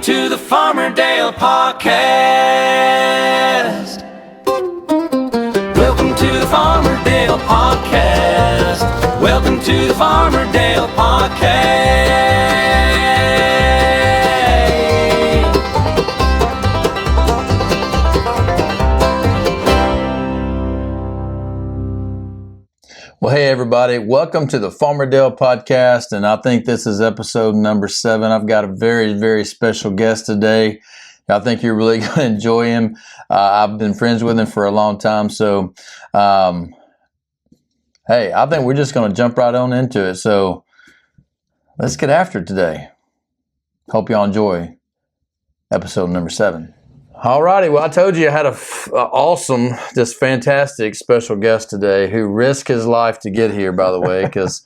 to the Farmerdale Podcast. Welcome to the Farmerdale Podcast. Welcome to the Farmerdale Podcast. Well, hey, everybody. Welcome to the Farmerdale Podcast, and I think this is episode number 7. I've got a very, very special guest today. I think you're really going to enjoy him. I've been friends with him for a long time, so hey, I think we're just going to jump right on into it. So let's get after it today. Hope y'all enjoy episode number 7. All righty. Well, I told you I had an awesome, just fantastic special guest today who risked his life to get here, by the way, because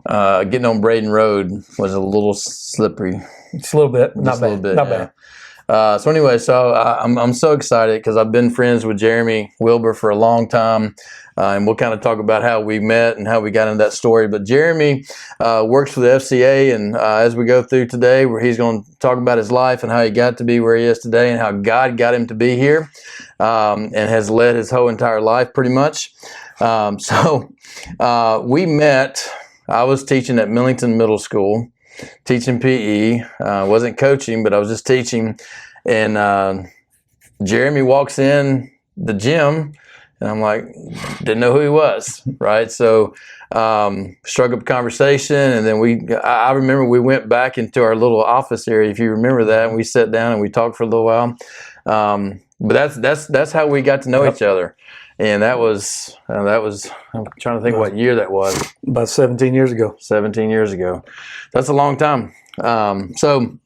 getting on Braden Road was a little slippery. Just a little bit. Not bad. Not bad. So anyway, I'm so excited because I've been friends with Jeremy Wilbur for a long time, and we'll kind of talk about how we met and how we got into that story. But Jeremy works for the FCA, and as we go through today, where he's going to talk about his life and how he got to be where he is today and how God got him to be here, and has led his whole entire life pretty much. We met. I was teaching at Millington Middle School, teaching PE. Wasn't coaching, but I was just teaching. And Jeremy walks in the gym, and I'm like, didn't know who he was, right? So struck up a conversation, and then I remember we went back into our little office area, if you remember that, and we sat down and we talked for a little while. But that's how we got to know each other. And that was I'm trying to think what year that was. About 17 years ago. 17 years ago. That's a long time. So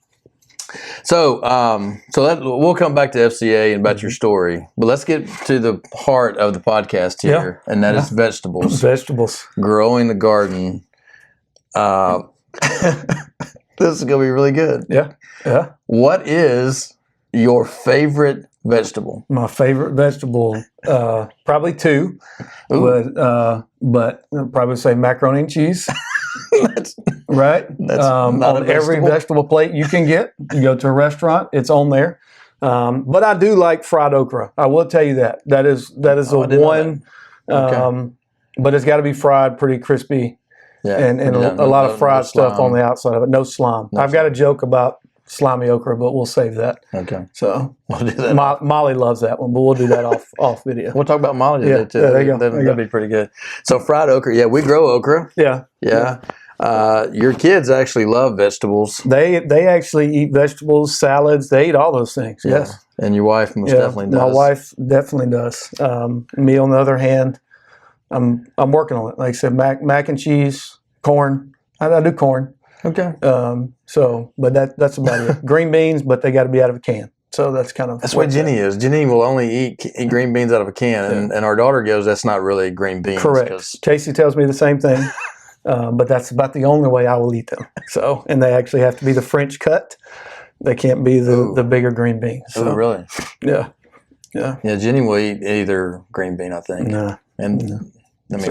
we'll come back to FCA and about your story. But let's get to the heart of the podcast here, and that is vegetables. Vegetables. Growing the garden. This is going to be really good. Yeah. Yeah. What is your favorite vegetable? My favorite vegetable, probably 2, but I'd probably say macaroni and cheese. Right? That's not on every vegetable plate you can get. You go to a restaurant, it's on there. But I do like fried okra. I will tell you that. That is the one. Okay. But it's got to be fried pretty crispy, and a lot of fried stuff on the outside of it. No slime. I've got a joke about slimy okra, but we'll save that. Okay. So we'll do that. Molly loves that one, but we'll do that off video. We'll talk about Molly today too. Yeah, there you go. That'd be pretty good. So fried okra. Yeah, we grow okra. Yeah. Your kids actually love vegetables. They actually eat vegetables, salads. They eat all those things. Yeah. Yes. And your wife most definitely does. My wife definitely does. Me, on the other hand, I'm working on it. Like I said, mac and cheese, corn. I do corn. Okay. But that's about it. Green beans, but they got to be out of a can. So that's kind of... That's what Jenny is. Jenny will only eat green beans out of a can, and our daughter goes, that's not really green beans. Correct. Casey tells me the same thing, but that's about the only way I will eat them. So, and they actually have to be the French cut. They can't be the bigger green beans. So. Oh, really? Yeah. Yeah. Yeah, Jenny will eat either green bean, I think. No.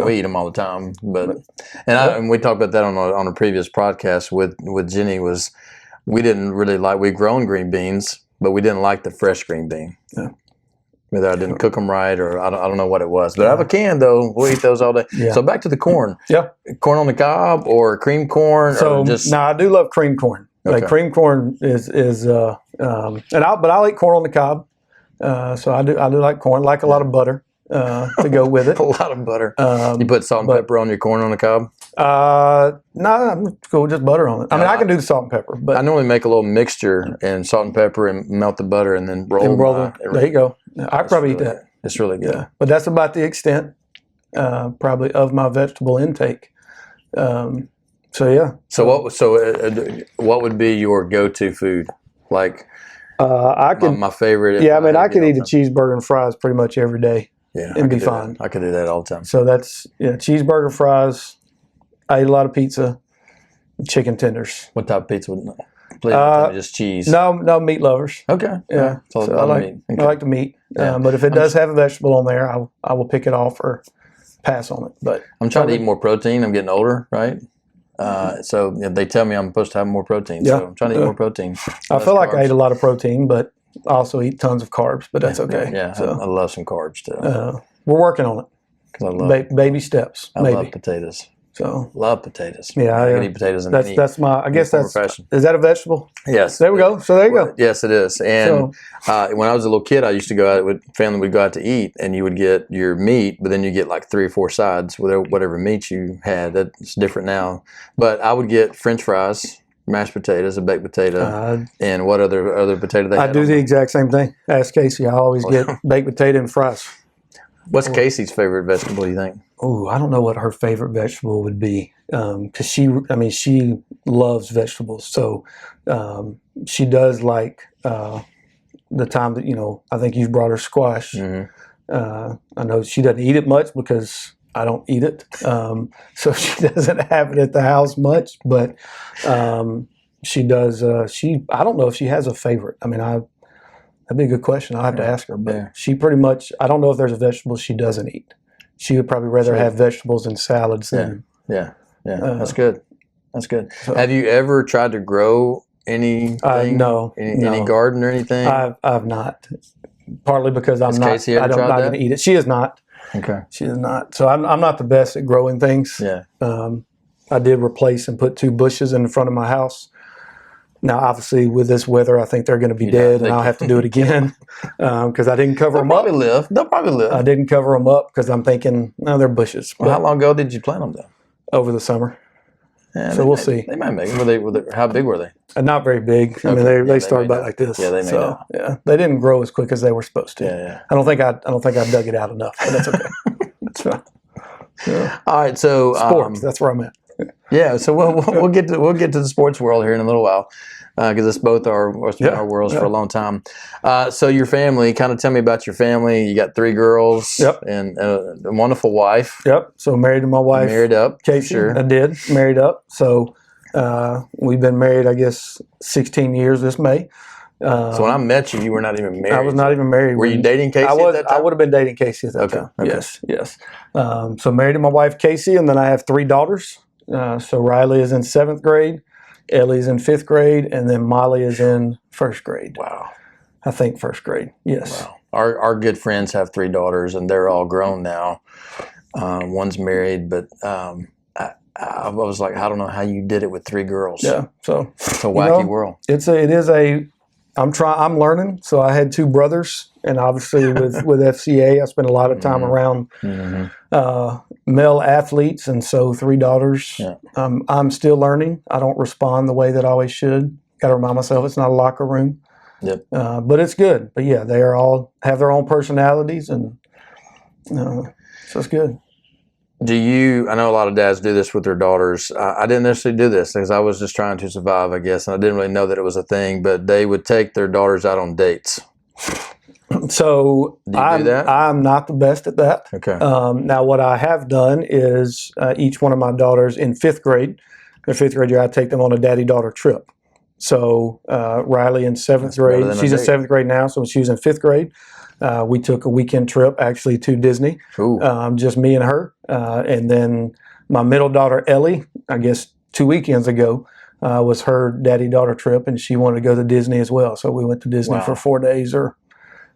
We eat them all the time, and we talked about that on a previous podcast with Jenny. Was we didn't really like, we'd grown green beans, but we didn't like the fresh green bean. Yeah. Whether I didn't cook them right, or I don't know what it was. But out of a can, though, we'll eat those all day. Yeah. So back to the corn. Yeah. Corn on the cob or cream corn. So I do love cream corn. Okay. Like cream corn is but I'll eat corn on the cob. So I do like corn. Like a lot of butter. To go with it. A lot of butter. You put salt and pepper on your corn on the cob? No, I'm go with just butter on it. I mean, I can do the salt and pepper, but I normally make a little mixture and salt and pepper and melt the butter and then roll them. There you go. I probably eat that. It's really good. Yeah. But that's about the extent, probably, of my vegetable intake. So yeah. So what would be your go-to food? Like my favorite. Yeah, I could eat a cheeseburger and fries pretty much every day. Yeah, and be fine. I could do that all the time. So that's cheeseburger, fries. I eat a lot of pizza, chicken tenders. What type of pizza would just cheese? No, meat lovers. Okay. Yeah. So I like the meat. Yeah. But if it does have a vegetable on there, I will pick it off or pass on it. But I'm trying to eat more protein. I'm getting older, right? So they tell me I'm supposed to have more protein. Yeah. So I'm trying to eat more protein. I feel like I ate a lot of protein, but I also eat tons of carbs, but that's okay. Yeah, So, I love some carbs too. we're working on it. Because I love Baby steps. I maybe. love potatoes. So Love potatoes. yeah, I can eat potatoes in any that's my. I guess form or that's. fashion. Is that a vegetable? Yes. There we go. So there you go. Yes, it is. And when I was a little kid, I used to go out with family. We'd go out to eat, and you would get your meat, but then you get like 3 or 4 sides with whatever meat you had. That's different now. But I would get French fries, mashed potatoes, a baked potato, and what other potato they had. I do the exact same thing. Ask Casey. I always get baked potato and fries. What's Casey's favorite vegetable, you think? Oh, I don't know what her favorite vegetable would be, because she loves vegetables. So she does like the time that I think you've brought her squash. I know she doesn't eat it much because I don't eat it, so she doesn't have it at the house much. But she does. I don't know if she has a favorite. That'd be a good question. I'll have to ask her. But she pretty much. I don't know if there's a vegetable she doesn't eat. She would probably rather have vegetables and salads than. Yeah. That's good. That's good. So, have you ever tried to grow anything? No. Any garden or anything? I've not. Partly because I'm not. Casey ever tried not going to eat it. She is not. Okay. She is not. So I'm not the best at growing things. Yeah. I did replace and put 2 bushes in front of my house. Now, obviously, with this weather, I think they're going to be dead, and I'll have to do it again because I didn't cover them up. They'll probably live. I didn't cover them up because I'm thinking, no, they're bushes. Well, how long ago did you plant them, though? Over the summer. Yeah, so we'll see. They might make it. How big were they? Not very big. Okay. I mean, they started about like this. Yeah, they made it. Yeah, they didn't grow as quick as they were supposed to. Yeah. I don't think I dug it out enough, but that's okay. That's fine. Yeah. All right, so sports. That's where I'm at. Yeah, so we'll get to the sports world here in a little while because it's both our worlds for a long time. So your family, kind of tell me about your family. You got 3 girls and a wonderful wife. Yep. So married to my wife. Married up. Casey. Sure. I did. Married up. So we've been married, I guess, 16 years this May. So when I met you, you were not even married. I was not even married. Were you dating Casey at that time? I would have been dating Casey at that time. Okay. Yes. So married to my wife, Casey, and then I have 3 daughters. So Riley is in 7th grade, Ellie's in 5th grade, and then Molly is in 1st grade. Wow. I think 1st grade. Yes. Wow. Our good friends have 3 daughters, and they're all grown now. One's married, but I was like, I don't know how you did it with 3 girls. Yeah. So it's a wacky world. I'm learning. So I had 2 brothers, and obviously with FCA, I spent a lot of time around male athletes, and so 3 daughters. Yeah. I'm still learning. I don't respond the way that I always should. Got to remind myself it's not a locker room. Yep. But it's good. But yeah, they are all have their own personalities, and so it's good. I know a lot of dads do this with their daughters. I didn't necessarily do this because I was just trying to survive, I guess, and I didn't really know that it was a thing, but they would take their daughters out on dates. So I'm not the best at that. Okay. Now, what I have done is each one of my daughters in 5th grade, their 5th grade year, I take them on a daddy-daughter trip. So Riley in 7th grade, she's in 7th grade now, so when she was in 5th grade, we took a weekend trip actually to Disney, just me and her. And then my middle daughter, Ellie, I guess 2 weekends ago, was her daddy-daughter trip, and she wanted to go to Disney as well. So we went to Disney for 4 days or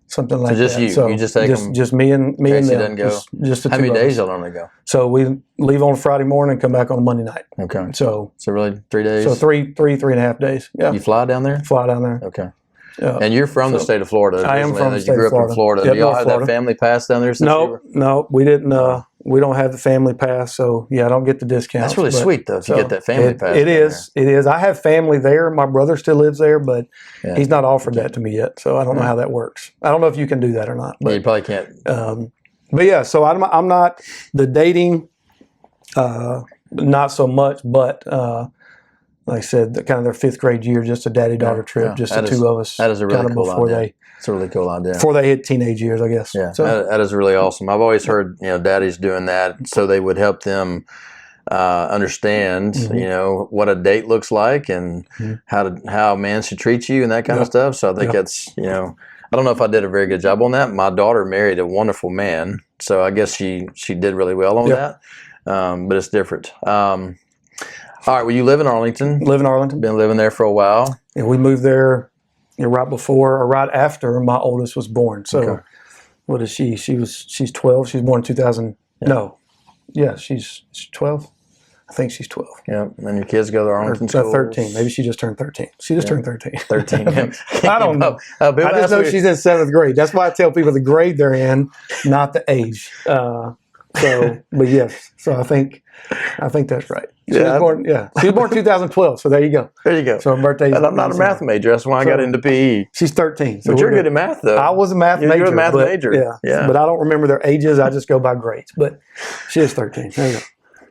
something like just that. You just take them? Just me and them. Doesn't go. Just the How 2 many of days us. y'all normally go? So we leave on Friday morning and come back on Monday night. Okay. So really 3 days? So three and a half days. Yeah. You fly down there? Fly down there. Okay. And you're from the state of Florida. I am from the state of Florida. You grew up in Florida. Yep, Do y'all have Florida. that family pass down there? No, we didn't. We don't have the family pass, so yeah, I don't get the discounts. That's really sweet, though, to get that family pass. It is. I have family there. My brother still lives there, but he's not offered that to me yet, so I don't know how that works. I don't know if you can do that or not. But you probably can't. But yeah, so I'm not the dating, not so much, but like I said, kind of their 5th grade year, just a daddy-daughter trip, just the 2 of us. That is a really cool idea. It's a really cool idea. Before they hit teenage years, I guess. Yeah, so, that is really awesome. I've always heard, daddies doing that so they would help them understand, what a date looks like and how a man should treat you and that kind of stuff. So I think that's, I don't know if I did a very good job on that. My daughter married a wonderful man, so I guess she did really well on that. But it's different. All right. Well, you live in Arlington. Live in Arlington. Been living there for a while. And we moved there right before or right after my oldest was born. So what is she? She's 12. She was born in 2000. Yeah. No. Yeah, she's 12. I think she's 12. Yeah, and your kids go to Arlington schools. 13. Maybe she just turned 13. She just turned 13. 13. I don't know. I just know she's in 7th grade. That's why I tell people the grade they're in, not the age. But yes. So I think that's right. She was born 2012. So there you go. There you go. So her birthday. And I'm not a math major. That's why I got into PE. She's 13. So but you're good at math, though. I was a math major. You're a math major. Yeah. But I don't remember their ages. I just go by grades. But she is 13. There you go.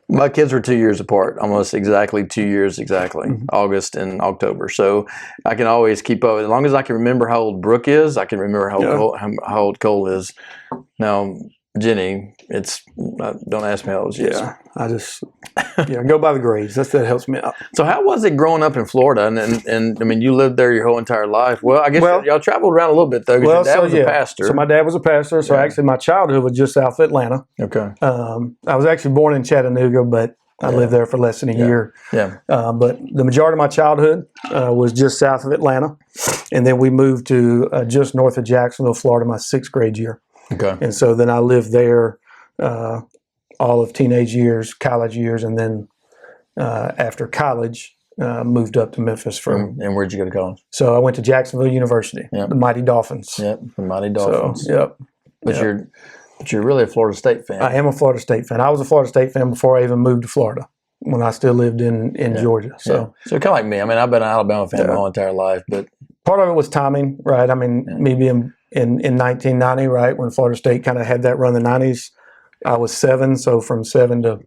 My kids were 2 years apart, almost exactly 2 years exactly, August and October. So I can always keep up. As long as I can remember how old Brooke is, I can remember how old Cole is. Now, Jenny, don't ask me how old she is. Yeah, I just go by the grades. That helps me out. So how was it growing up in Florida? And I mean, you lived there your whole entire life. Well, I guess y'all traveled around a little bit, though, because your dad was a pastor. So my dad was a pastor. So actually my childhood was just south of Atlanta. Okay. I was actually born in Chattanooga, but I lived there for less than a year. Yeah. But the majority of my childhood was just south of Atlanta. And then we moved to just north of Jacksonville, Florida, my 6th grade year. Okay. And so then I lived there all of teenage years, college years, and then after college, moved up to Memphis. And where'd you go to college? So I went to Jacksonville University, the Mighty Dolphins. Yep, the Mighty Dolphins. So, But you're really a Florida State fan. I am a Florida State fan. I was a Florida State fan before I even moved to Florida, when I still lived in Georgia. So kind of like me. I mean, I've been an Alabama fan my whole entire life, but part of it was timing, right? I mean, me being in 1990, right, when Florida State kind of had that run in the 90s, I was 7, so from 7 to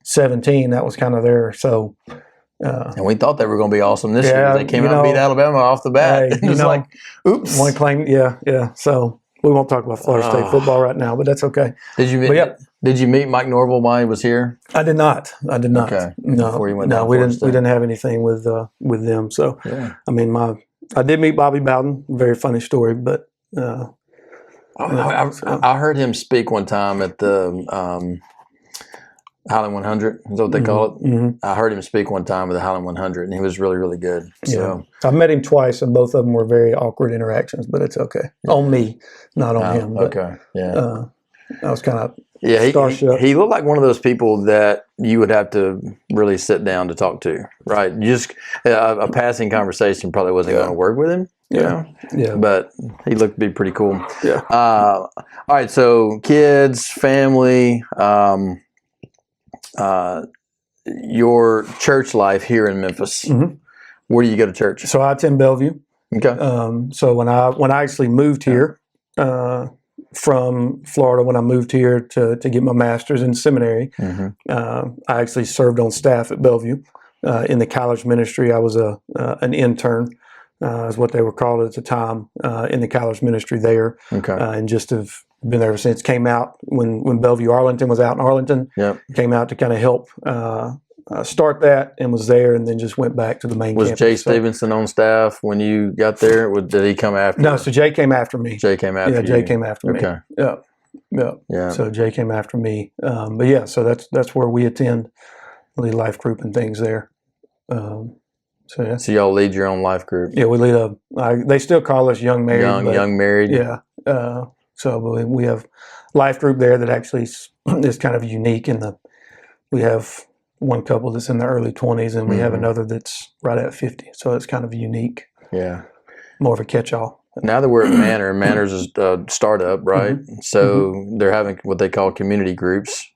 17, that was kind of there. So, and we thought they were going to be awesome this year. They came out and beat Alabama off the bat. Hey, it's like, oops. One claim, yeah. So we won't talk about Florida State football right now, but that's okay. Did you meet Mike Norville while he was here? I did not. Okay. No, we didn't have anything with them. So, I mean, I did meet Bobby Bowden. Very funny story, but. I heard him speak one time at the Highland 100. Is that what they call it? Mm-hmm. I heard him speak one time at the Highland 100, and he was really, really good. So. I met him twice, and both of them were very awkward interactions, but it's okay. On me, not on him. But, I was kind of starstruck. He looked like one of those people that you would have to really sit down to talk to, right? Just a passing conversation probably wasn't going to work with him. Yeah. But he looked to be pretty cool. Yeah. All right. So kids, family, your church life here in Memphis. Mm-hmm. Where do you go to church? So I attend Bellevue. Okay. So when I actually moved here from Florida, when I moved here to get my master's in seminary, I actually served on staff at Bellevue in the college ministry. I was an intern. Is what they were called at the time in the college ministry there. Okay. And just have been there ever since. Came out when Bellevue Arlington was out in Arlington. Yep. Came out to kind of help start that and was there, and then just went back to the main campus. Was Jay Stevenson on staff when you got there? Did he come after you? No, so Jay came after me. Jay came after you? Yeah, Jay came after me. Okay. Yeah. So Jay came after me. But yeah, so that's where we attend, lead life group and things there. So y'all lead your own life group. Yeah, we lead they still call us Young Married. Young Married. Yeah. So we have life group there that actually is kind of unique we have one couple that's in the early 20s, and we have another that's right at 50. So it's kind of unique. Yeah. More of a catch-all. Now that we're at Manor, Manor's is a startup, right? Mm-hmm. So they're having what they call community groups,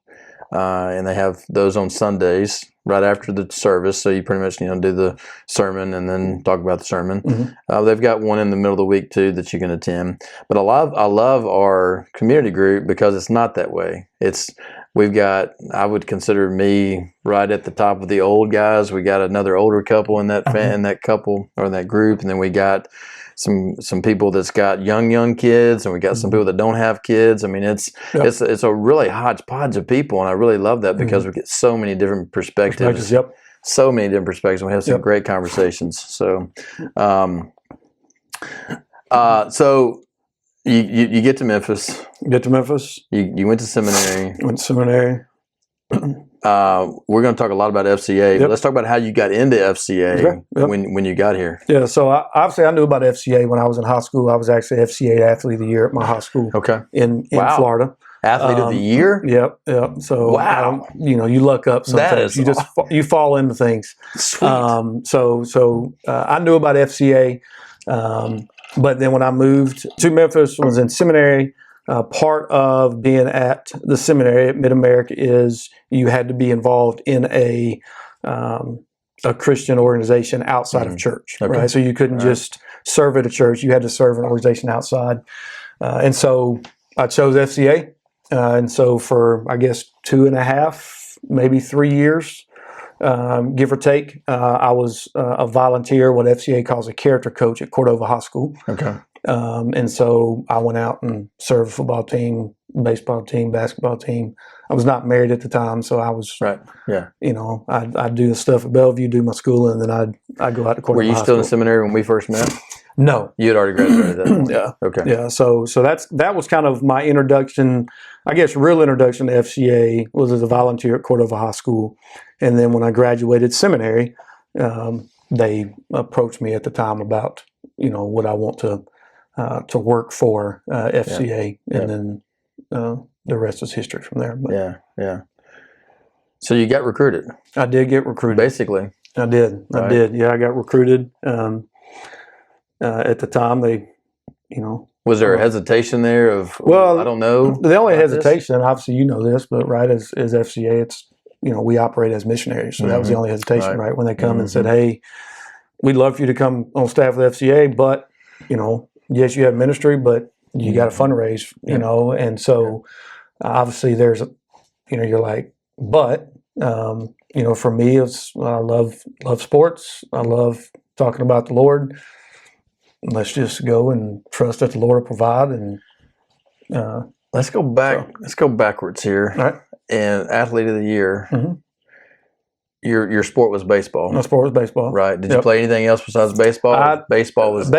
and they have those on Sundays right after the service. So you pretty much do the sermon and then talk about the sermon. Mm-hmm. They've got one in the middle of the week too that you can attend. But I love our community group because it's not that way. I would consider me right at the top of the old guys. We got another older couple in that in that couple or in that group, and then we got some people that's got young kids, and we got some people that don't have kids. I mean, it's a really hodgepodge of people, and I really love that because we get so many different perspectives. Yep. So many different perspectives. We have some great conversations. So, so you get to Memphis. Get to Memphis. You went to seminary. Went to seminary. we're going to talk a lot about FCA. But let's talk about how you got into FCA when you got here. Yeah, so obviously I knew about FCA when I was in high school. I was actually FCA Athlete of the Year at my high school. In Florida. Athlete of the Year? Yep. So you luck up sometimes. You fall into things. Sweet. So I knew about FCA, but then when I moved to Memphis, was in seminary. Part of being at the seminary at Mid-America is you had to be involved in a Christian organization outside of church, right? So you couldn't just serve at a church; you had to serve an organization outside. And so I chose FCA, and so for I guess 2.5, maybe 3 years, give or take, I was a volunteer, what FCA calls a character coach at Cordova High School. And so I went out and served a football team, baseball team, basketball team. I was not married at the time, so I was I'd do the stuff at Bellevue, do my schooling, and then I'd go out to Cordova. Were you still in seminary when we first met? No, you had already graduated at that point. Yeah. So that was kind of my introduction. I guess real introduction to FCA was as a volunteer at Cordova High School, and then when I graduated seminary, they approached me at the time about would I want to work for FCA, and then the rest is history from there. But So you got recruited. I did get recruited. Basically, I did. Right. I did. Yeah, I got recruited. At the time, they, was there a hesitation there of? Well, I don't know. The only hesitation, obviously, this, but right as FCA, it's we operate as missionaries, so that was the only hesitation, right? When they come and said, "Hey, we'd love for you to come on staff with FCA, but yes, you have ministry, but you got to fundraise, and so obviously there's you're like, but for me, it's I love sports. I love talking about the Lord. Let's just go and trust that the Lord will provide. And let's go back. Let's go backwards here. All right. And Athlete of the Year. Mm-hmm. Your sport was baseball. My sport was baseball. Right. Did you play anything else besides baseball? Baseball was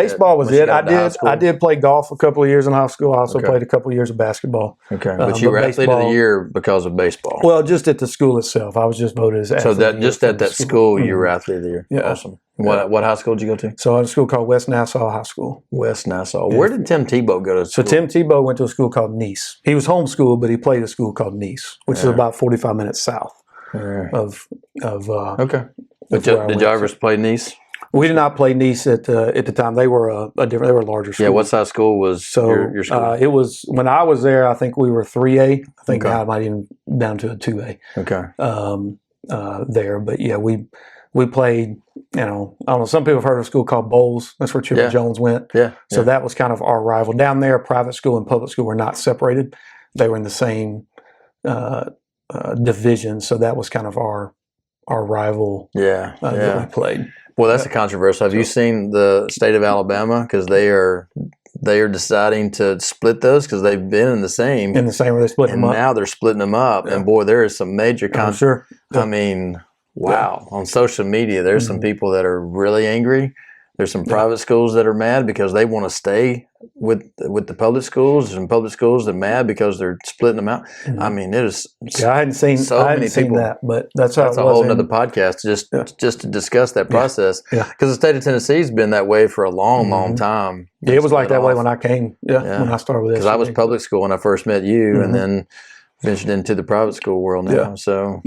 it. I did play golf a couple of years in high school. I also played a couple of years of basketball. Okay. But you were Athlete of the Year because of baseball. Well, just at the school itself. I was just voted as Athlete of the Year. So just at that school, you were Athlete of the Year. Yeah. Awesome. What high school did you go to? So I went to a school called West Nassau High School. West Nassau. Where did Tim Tebow go to school? So Tim Tebow went to a school called Nice. He was homeschooled, but he played at a school called Nice, which is about 45 minutes south of okay. Did you ever play Nice? We did not play Nice at the time. They were they were a larger school. Yeah, what size school was your school? It was when I was there. I think we were 3A. I think now I might even down to a 2A. Okay. There, but yeah, we played. I don't know. Some people have heard of a school called Bowles. That's where Chipper Jones went. Yeah. So that was kind of our rival down there. Private school and public school were not separated; they were in the same division. So that was kind of our rival. That we played. Well, that's a controversy. Have you seen the state of Alabama? Because they are deciding to split those because they've been in the same where they split them up. And now they're splitting them up. Yeah. And boy, there is some major sure. Yeah. I mean, wow. On social media, there's some people that are really angry. There's some private schools that are mad because they want to stay with the public schools. There's some public schools that are mad because they're splitting them out. Mm-hmm. I mean, it is. I hadn't seen that, but that's how that's a whole other podcast just to discuss that process. Yeah. Because the state of Tennessee has been that way for a long, long time. Yeah, it was like that way when I came. Yeah, when I started with this. Because I was public school when I first met you, and then ventured into the private school world now. Yeah. So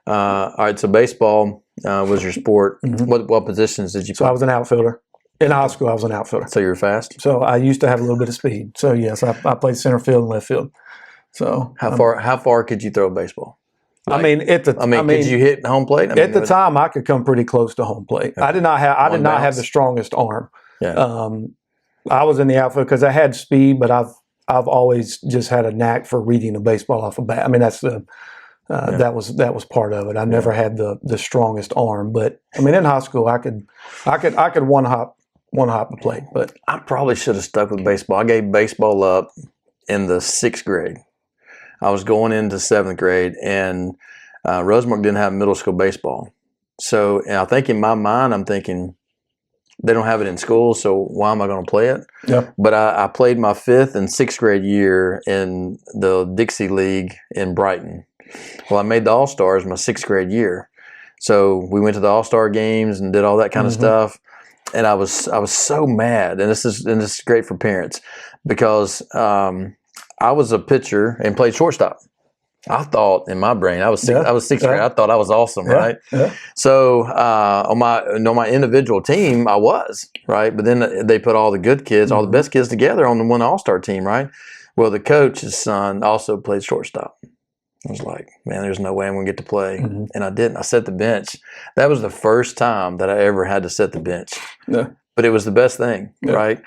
all right. So baseball was your sport. Mm-hmm. What positions did you play? So I was an outfielder. In high school, I was an outfielder. So you were fast? So I used to have a little bit of speed. So yes, I played center field and left field. So how far could you throw a baseball? Like, could you hit home plate? At the time, I could come pretty close to home plate. Okay. I did not have the strongest arm. Yeah. I was in the outfield because I had speed, but I've always just had a knack for reading a baseball off a bat. I mean, that's the that was part of it. I never had the strongest arm, but I mean, in high school, I could one hop the plate. But I probably should have stuck with baseball. I gave baseball up in the 6th grade. I was going into 7th grade, and Rosemark didn't have middle school baseball. So, and I think in my mind, I'm thinking they don't have it in school, so why am I going to play it? Yeah. But I played my 5th and 6th grade year in the Dixie League in Brighton. Well, I made the All-Stars my 6th grade year. So we went to the All-Star games and did all that kind of stuff. And I was so mad. And this is great for parents because I was a pitcher and played shortstop. I thought in my brain, I was 6th grade. I thought I was awesome, right? Yeah. So on my individual team, I was, right? But then they put all the good kids, all the best kids together on the one All-Star team, right? Well, the coach's son also played shortstop. I was like, man, there's no way I'm going to get to play. And I didn't. I set the bench. That was the first time that I ever had to set the bench. Yeah. But it was the best thing, right?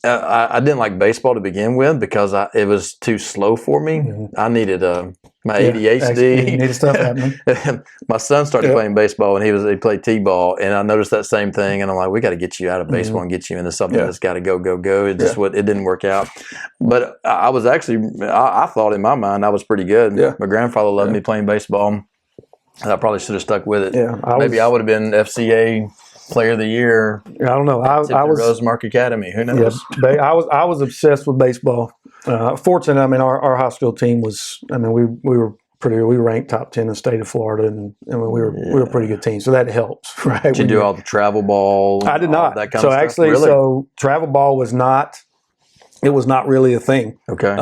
I didn't like baseball to begin with because it was too slow for me. I needed my ADHD. You needed stuff happening. My son started playing baseball, and he played t-ball, and I noticed that same thing. And I'm like, we got to get you out of baseball and get you into something that's got to go. It just it didn't work out. But I was actually, I thought in my mind I was pretty good. Yeah. My grandfather loved me playing baseball, and I probably should have stuck with it. Yeah, maybe I would have been FCA Player of the Year. I don't know. I was Rosemark Academy. Who knows? Yeah, I was obsessed with baseball. Fortunately, I mean, our high school team was. I mean, we were we ranked top 10 in the state of Florida, and we were a pretty good team. So that helps, right? Did you do all the travel ball? I did not. That kind of stuff? Actually, really? So travel ball was not. It was not really a thing. Okay.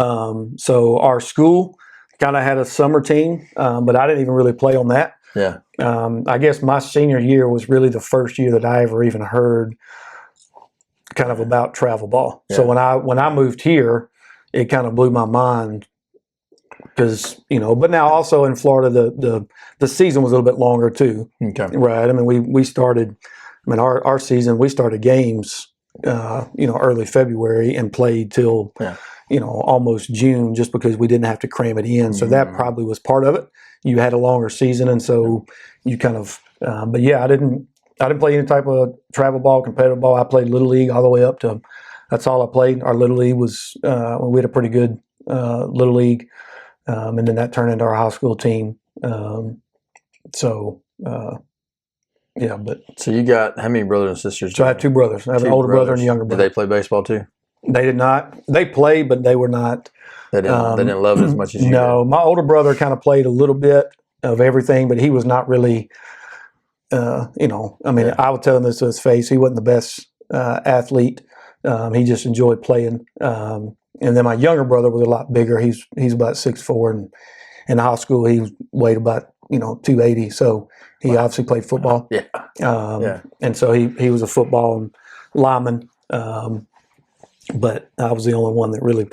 So our school kind of had a summer team, but I didn't even really play on that. Yeah. I guess my senior year was really the first year that I ever even heard kind of about travel ball. Yeah. So when I moved here, it kind of blew my mind because, but now also in Florida, the season was a little bit longer too. Okay. Right. I mean, we started, our season, we started games, early February and played till, almost June just because we didn't have to cram it in. So that probably was part of it. You had a longer season, and so you kind of. But yeah, I didn't play any type of travel ball, competitive ball. I played Little League all the way up to. That's all I played. Our Little League was we had a pretty good Little League, and then that turned into our high school team. So you got how many brothers and sisters? So I have 2 brothers. I have an older brother and a younger brother. Did they play baseball too? They did not. They played, but they were not. They didn't love it as much as you No, did. My older brother kind of played a little bit of everything, but he was not really, I would tell him this to his face. He wasn't the best athlete. He just enjoyed playing. And then my younger brother was a lot bigger. He's about 6'4", and in high school he weighed about 280. So he obviously played football. And so he was a football lineman. But I was the only one that really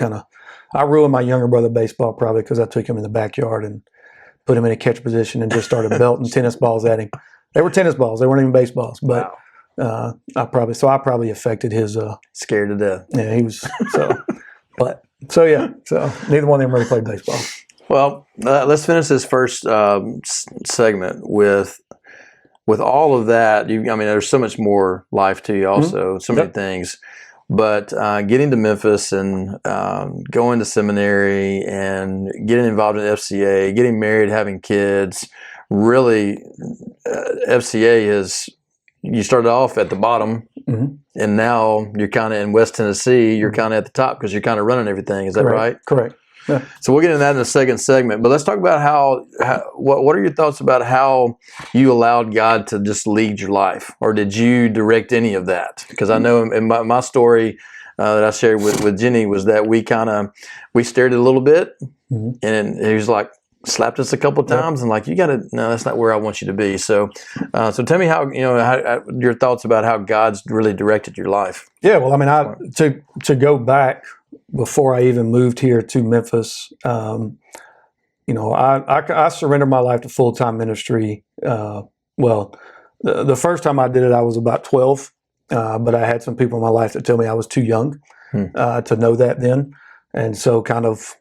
I ruined my younger brother baseball probably because I took him in the backyard and put him in a catch position and just started belting tennis balls at him. They were tennis balls. They weren't even baseballs. But I probably affected his. Scared to death. Yeah, he was. So neither one of them really played baseball. Well, let's finish this first segment with all of that. There's so much more life to you also, so many things. But getting to Memphis and going to seminary and getting involved in FCA, getting married, having kids, really FCA is, you started off at the bottom and now you're kind of in West Tennessee, you're kind of at the top because you're kind of running everything. Is that right? Correct. Yeah. So we'll get into that in the second segment, but let's talk about what are your thoughts about how you allowed God to just lead your life, or did you direct any of that? Because I know in my story that I shared with Jenny was that we stared a little bit, and he was like, slapped us a couple of times and like, no, that's not where I want you to be. So tell me how your thoughts about how God's really directed your life. Yeah, well, to go back before I even moved here to Memphis, I surrendered my life to full-time ministry. The first time I did it, I was about 12, but I had some people in my life that told me I was too young to know that then. And so kind of,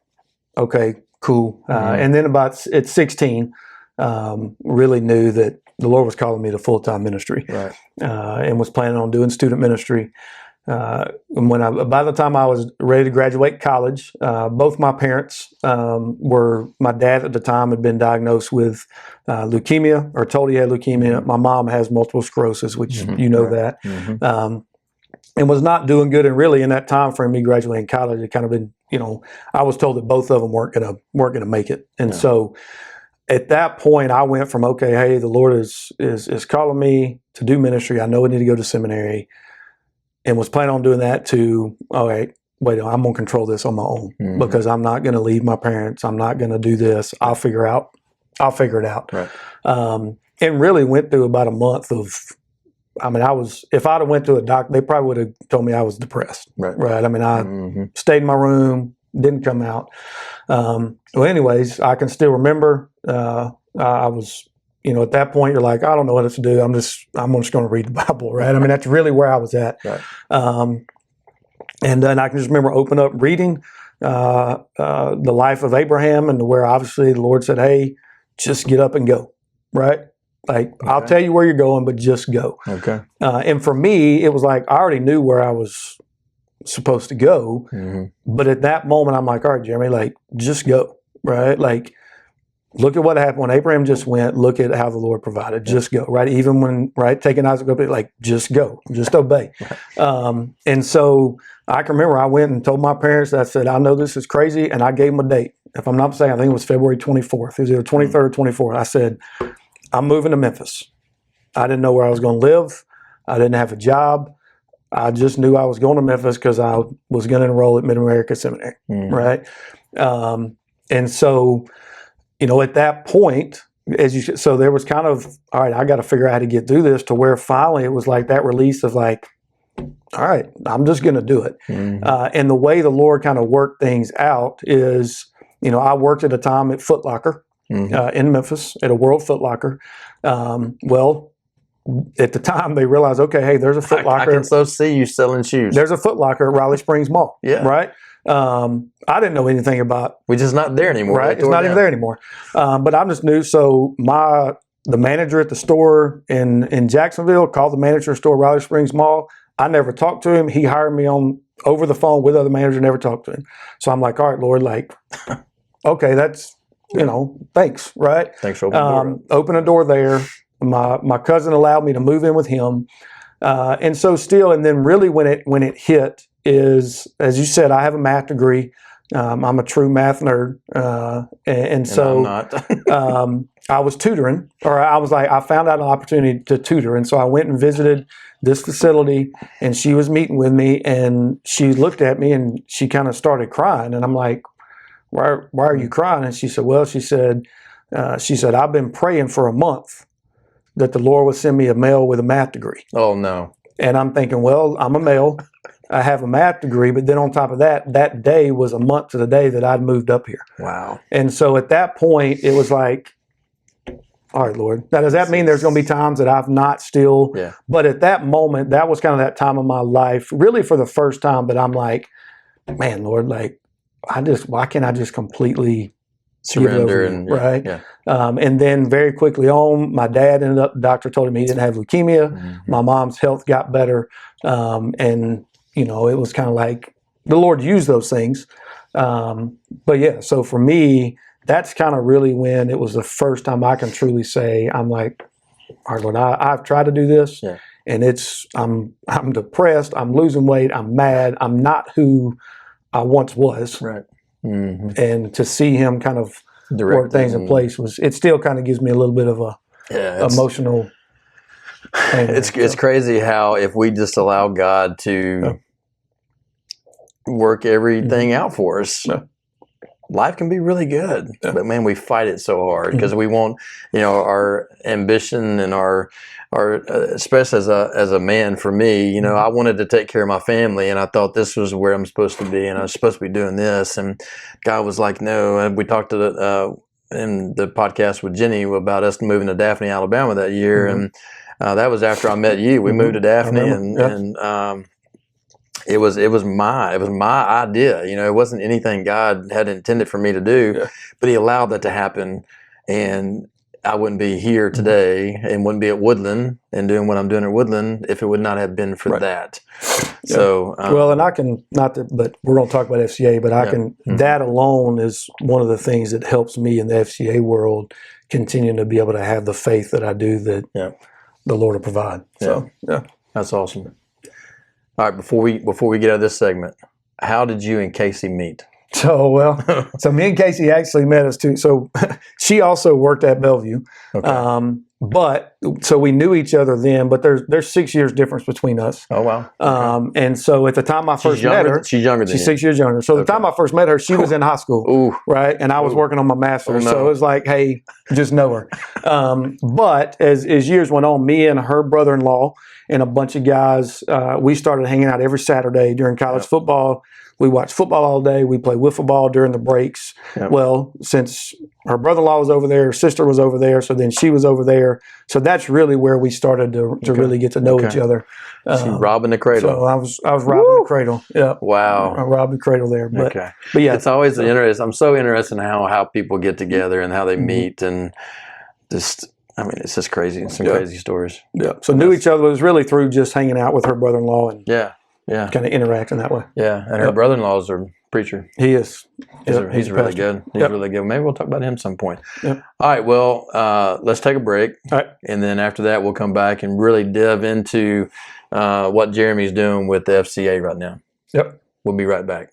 okay, cool. And then at 16, really knew that the Lord was calling me to full-time ministry, and was planning on doing student ministry. And by the time I was ready to graduate college, both my parents my dad at the time had been diagnosed with leukemia, or told he had leukemia. My mom has multiple sclerosis, which that, and was not doing good. And really in that time frame, me graduating college, it kind of been, I was told that both of them weren't gonna make it. And so at that point, I went from, okay, hey, the Lord is calling me to do ministry. I know I need to go to seminary, and was planning on doing that, to, all right, wait, I'm going to control this on my own, because I'm not going to leave my parents. I'm not going to do this. I'll figure it out. Right. And really went through about a month of, if I'd have went to a doctor, they probably would have told me I was depressed. Right. I mean, I stayed in my room, didn't come out. Well, anyways, I can still remember, I was, at that point, you're like, I don't know what else to do. I'm just going to read the Bible, right? I mean, that's really where I was at. Right. And then I can just remember opening up, reading the life of Abraham, and where obviously the Lord said, hey, just get up and go, right? Like, I'll tell you where you're going, but just go. Okay. And for me, it was like, I already knew where I was supposed to go. But at that moment, I'm like, all right, Jeremy, like, just go, right? Like, look at what happened when Abraham just went. Look at how the Lord provided. Just go, right? Even when, right, taking Isaac up, like, just go, just obey. And so I can remember I went and told my parents, I said, I know this is crazy, and I gave them a date. If I'm not mistaken, I think it was February 24th. It was either 23rd or 24th. I said, I'm moving to Memphis. I didn't know where I was going to live. I didn't have a job. I just knew I was going to Memphis because I was going to enroll at Mid-America Seminary, right? And so, at that point, so there was kind of, all right, I got to figure out how to get through this, to where finally it was like that release of like, all right, I'm just going to do it. And the way the Lord kind of worked things out is, I worked at a time at Foot Locker in Memphis, at a World Foot Locker. Well, at the time they realized, okay, hey, there's a Foot Locker. I can so see you selling shoes. There's a Foot Locker at Riley Springs Mall. Yeah. Right. I didn't know anything about. We're just not there anymore. Right. It's not even there anymore. But I just knew. So the manager at the store in Jacksonville called the manager of the store, Riley Springs Mall. I never talked to him. He hired me over the phone with other managers, never talked to him. So I'm like, all right, Lord, like, okay, that's, thanks. Right. Thanks for opening the door. Open a door there. My cousin allowed me to move in with him. And so still, and then really when it hit is, as you said, I have a math degree. I'm a true math nerd. And so I'm not. I was tutoring, or I found out an opportunity to tutor. And so I went and visited this facility, and she was meeting with me, and she looked at me and she kind of started crying. And I'm like, why are you crying? And she said, well, she said, I've been praying for a month that the Lord would send me a male with a math degree. Oh, no. And I'm thinking, well, I'm a male. I have a math degree. But then on top of that, that day was a month to the day that I'd moved up here. Wow. And so at that point, it was like, all right, Lord. Now, does that mean there's going to be times that I've not still? Yeah. But at that moment, that was kind of that time of my life, really for the first time that I'm like, man, Lord, like, why can't I just completely surrender? And right? Yeah. And then very quickly on, my dad the doctor told him he didn't have leukemia. My mom's health got better. And, it was kind of like the Lord used those things. But yeah, so for me, that's kind of really when it was the first time I can truly say, I'm like, all right, Lord, I've tried to do this, and I'm depressed, I'm losing weight, I'm mad, I'm not who I once was. Right. And to see him kind of work things in place it still kind of gives me a little bit of a emotional thing. It's crazy how if we just allow God to work everything out for us, life can be really good. But man, we fight it so hard because we want, our ambition and our especially as a man, for me, I wanted to take care of my family, and I thought this was where I'm supposed to be, and I was supposed to be doing this, and God was like, no. And we talked to in the podcast with Jenny about us moving to Daphne, Alabama that year, and that was after I met you. We moved to Daphne, and it was my idea. It wasn't anything God had intended for me to do, but He allowed that to happen, and I wouldn't be here today and wouldn't be at Woodland and doing what I'm doing at Woodland if it would not have been for that. So, well, and I can but we're going to talk about FCA, but I can, that alone is one of the things that helps me in the FCA world continue to be able to have the faith that I do that the Lord will provide. So, that's awesome. All right, before we get out of this segment, how did you and Casey meet? So me and Casey actually met us too. So she also worked at Bellevue. Okay. But so we knew each other then, but there's 6 years difference between us. Oh, wow. Okay. And so at the time I first met her, she's younger than she's you. 6 years younger. So the time I first met her, she was in high school, Ooh. right? And I was working on my master's. Oh, no. So it was like, hey, just know her. But as years went on, me and her brother-in-law and a bunch of guys, we started hanging out every Saturday during college football. We watched football all day. We played wiffle ball during the breaks. Yep. Well, since her brother-in-law was over there, her sister was over there, so then she was over there. So that's really where we started to really get to know each other. She robbing the cradle. So I was robbing the cradle. Yeah. Wow. I robbed the cradle there. But yeah, it's always interesting. I'm so interested in how people get together and how they meet, and just, I mean, it's just crazy. Some crazy stories. Yeah. So knew each other was really through just hanging out with her brother-in-law and kind of interacting that way. Yeah, and her brother-in-law is a preacher. He is. He's really good. He's really good. Maybe we'll talk about him at some point. Yep. All right, well, let's take a break. All right. And then after that, we'll come back and really dive into what Jeremy's doing with the FCA right now. Yep. We'll be right back.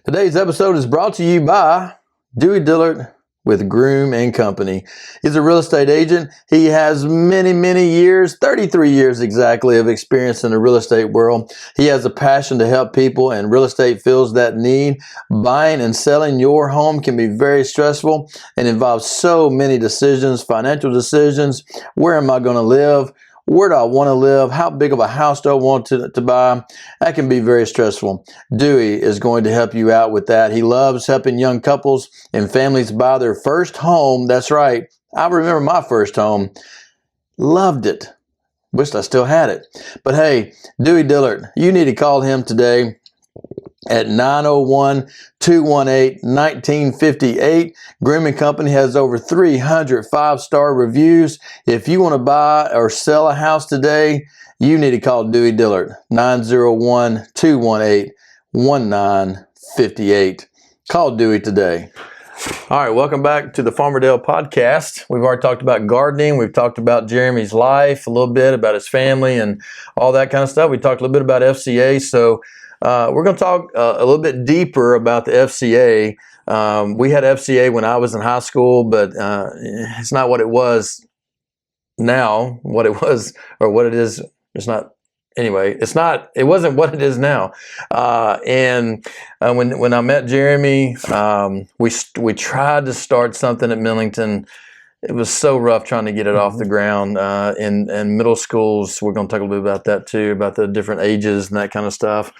Today's episode is brought to you by Dewey Dillard with Groome and Company. He's a real estate agent. He has many, many years, 33 years exactly, of experience in the real estate world. He has a passion to help people, and real estate fills that need. Buying and selling your home can be very stressful and involves so many decisions, financial decisions. Where am I going to live? Where do I want to live? How big of a house do I want to buy? That can be very stressful. Dewey is going to help you out with that. He loves helping young couples and families buy their first home. That's right. I remember my first home. Loved it. Wished I still had it. But hey, Dewey Dillard, you need to call him today at 901-218-1958. Groome & Company has over 300 5-star reviews. If you want to buy or sell a house today, you need to call Dewey Dillard, 901-218-1958. Call Dewey today. All right, welcome back to the Farmerdale podcast. We've already talked about gardening. We've talked about Jeremy's life, a little bit about his family and all that kind of stuff. We talked a little bit about FCA, so we're going to talk a little bit deeper about the FCA. We had FCA when I was in high school, but it's not what it was now. What it was, or what it is, it's not. Anyway, it's not. It wasn't what it is now. And when I met Jeremy, we tried to start something at Millington. It was so rough trying to get it off the ground. In middle schools, we're going to talk a little bit about that too, about the different ages and that kind of stuff.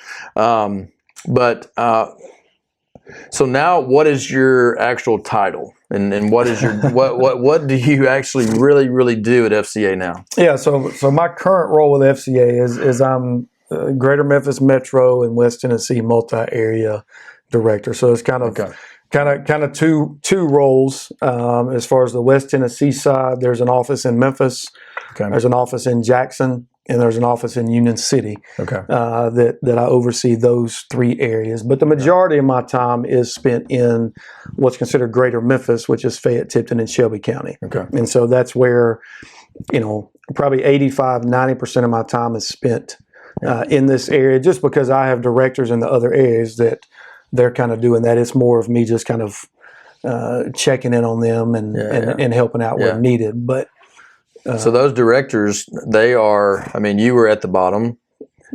So now, what is your actual title, and what is your what do you actually really do at FCA now? Yeah, so my current role with FCA is I'm Greater Memphis Metro and West Tennessee multi-area director. So it's kind of two roles. As far as the West Tennessee side, there's an office in Memphis, there's an office in Jackson, and there's an office in Union City. That I oversee those three areas. But the majority of my time is spent in what's considered Greater Memphis, which is Fayette, Tipton, and Shelby County. And so that's where, probably 85-90% of my time is spent in this area, just because I have directors in the other areas that they're kind of doing that. It's more of me just kind of checking in on them and helping out where needed. But so those directors, they are, you were at the bottom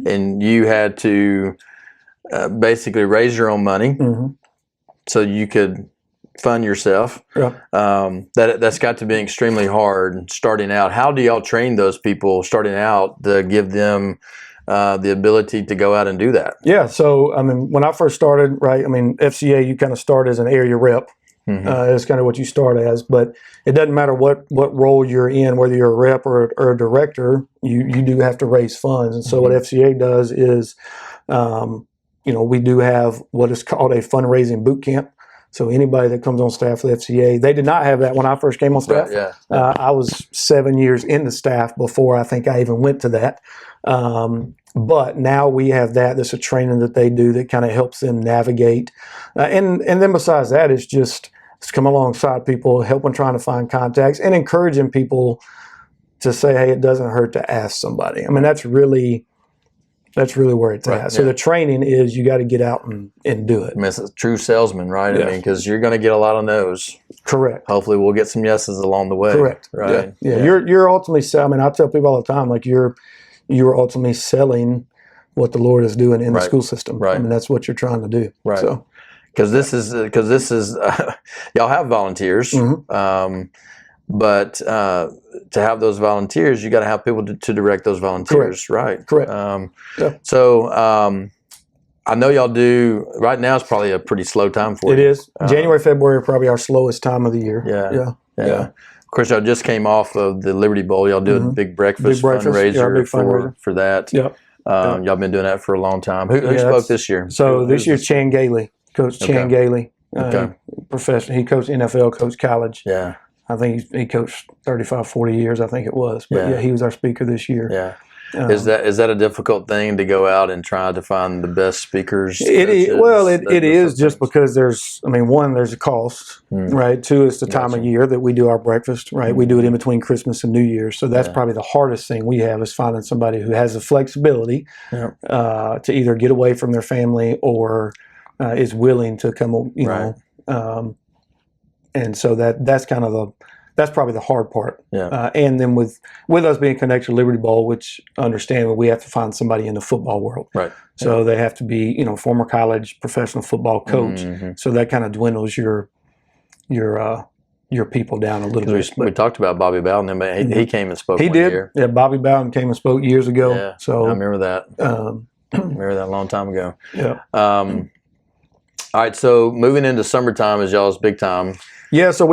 and you had to basically raise your own money so you could fund yourself. That's got to be extremely hard starting out. How do y'all train those people starting out to give them the ability to go out and do that? Yeah, so when I first started, right, FCA, you kind of start as an area rep. It's kind of what you start as, but it doesn't matter what role you're in, whether you're a rep or a director, you do have to raise funds. And so what FCA does is, we do have what is called a fundraising boot camp. So anybody that comes on staff with FCA, they did not have that when I first came on staff. I was 7 years into staff before I think I even went to that. But now we have that. There's a training that they do that kind of helps them navigate. And then besides that, it's just come alongside people, helping trying to find contacts and encouraging people to say, hey, it doesn't hurt to ask somebody. That's really, That's really where it's Right, at. So yeah. the training is you got to get out and do it. I mean, it's a true salesman, right? Yeah. I mean, because you're going to get a lot of no's. Correct. Hopefully, we'll get some yeses along the way. Correct. Right. Yeah. You're ultimately selling. I mean, I tell people all the time, like you're ultimately selling what the Lord is doing in the school system. Right. I mean, that's what you're trying to do. Right. So, because this is y'all have volunteers, but to have those volunteers, you got to have people to direct those volunteers. Correct. Right. Yeah. So I know y'all do. Right now, it's probably a pretty slow time for It you. is. January, February are probably our slowest time of the year. Yeah. Of course, y'all just came off of the Liberty Bowl. Y'all do a big breakfast, fundraiser, big fundraiser for that. Yep. Y'all been doing that for a long time. Who spoke this year? So this year, Chan Gailey, Coach Chan Gailey. Professional. He coached NFL, coached college. Yeah. I think he coached 35, 40 years, I think it was. But he was our speaker this year. Yeah. Is that a difficult thing to go out and try to find the best speakers? It is just because one, there's a cost, right? Two, it's the time of year that we do our breakfast, right? We do it in between Christmas and New Year's. So that's probably the hardest thing we have is finding somebody who has the flexibility to either get away from their family or is willing to come, and so that's kind of that's probably the hard part. Yeah. And then with us being connected to Liberty Bowl, which understand we have to find somebody in the football world. Right. So they have to be, former college professional football coach. So that kind of dwindles your people down a little bit. We talked about Bobby Bowden, but he came and spoke. He one did. year. Yeah, Bobby Bowden came and spoke years ago. Yeah. So I remember that. I remember that a long time ago. Yeah. All right. So moving into summertime is y'all's big time. Yeah, so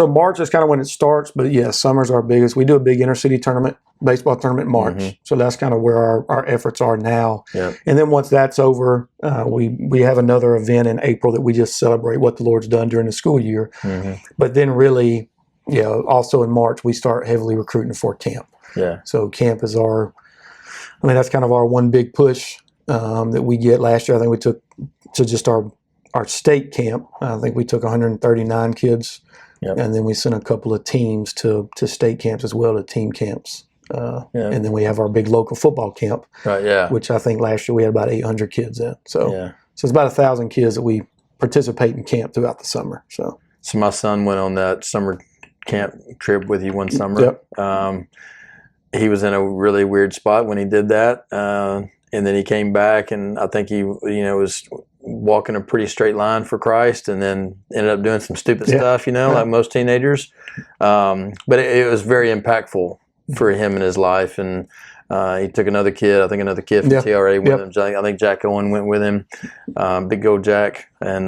March is kind of when it starts, but yeah, summer's our biggest. We do a big intercity tournament, baseball tournament in March. So that's kind of where our efforts are now. Yeah. And then once that's over, we have another event in April that we just celebrate what the Lord's done during the school year. But then really, also in March, we start heavily recruiting for camp. Yeah. So camp is that's kind of our one big push that we get. Last year, I think we took to just our state camp. I think we took 139 kids, and then we sent a couple of teams to state camps as well, to team camps. And then we have our big local football camp, right? Yeah, which I think last year we had about 800 kids in. So it's about 1,000 kids that we participate in camp throughout the summer. So my son went on that summer camp trip with you one summer. Yep. He was in a really weird spot when he did that, and then he came back, and I think he was walking a pretty straight line for Christ, and then ended up doing some stupid stuff, like most teenagers. But it was very impactful for him in his life, and he took another kid from TRA with him. I think Jack Owen went with him, big old Jack. And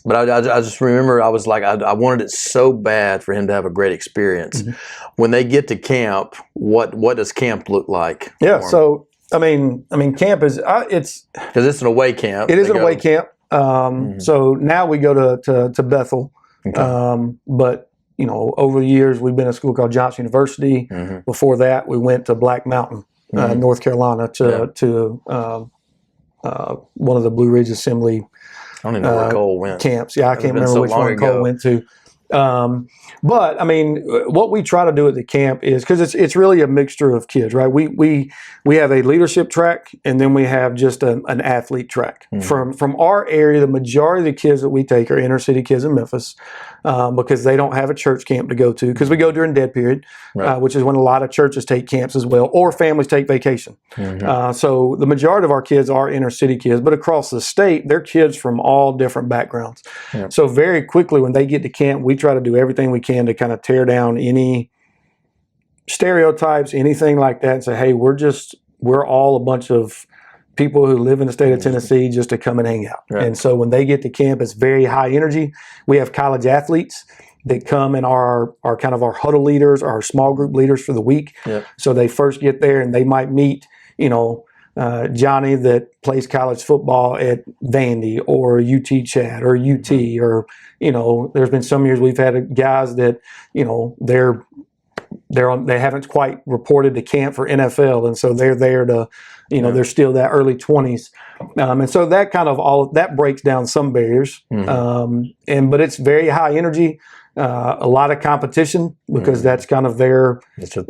but I just remember I was like, I wanted it so bad for him to have a great experience. When they get to camp, what does camp look like? Yeah, so I mean, camp is it's because it's an away camp. It is an away camp. So now we go to Bethel, but over the years we've been at a school called Johnson University. Before that, we went to Black Mountain, North Carolina, to one of the Blue Ridge Assembly. I don't even know where Cole went. Camps. Yeah, I can't remember which one Cole went to. But I mean, what we try to do at the camp is, because it's really a mixture of kids, right? We have a leadership track, and then we have just an athlete track. From our area, the majority of the kids that we take are inner city kids in Memphis, because they don't have a church camp to go to, because we go during dead period, which is when a lot of churches take camps as well, or families take vacation. So the majority of our kids are inner city kids, but across the state, they're kids from all different backgrounds. So very quickly when they get to camp, we try to do everything we can to kind of tear down any stereotypes, anything like that, and say, hey, we're all a bunch of people who live in the state of Tennessee just to come and hang out. And so when they get to camp, it's very high energy. We have college athletes that come and are kind of our huddle leaders, our small group leaders for the week. So they first get there and they might meet, Johnny that plays college football at Vandy or UT Chad or UT, or, there's been some years we've had guys that, they haven't quite reported to camp for NFL. And so they're there to, they're still that early 20s. And so that kind of that breaks down some barriers. But it's very high energy, a lot of competition, because that's kind of their,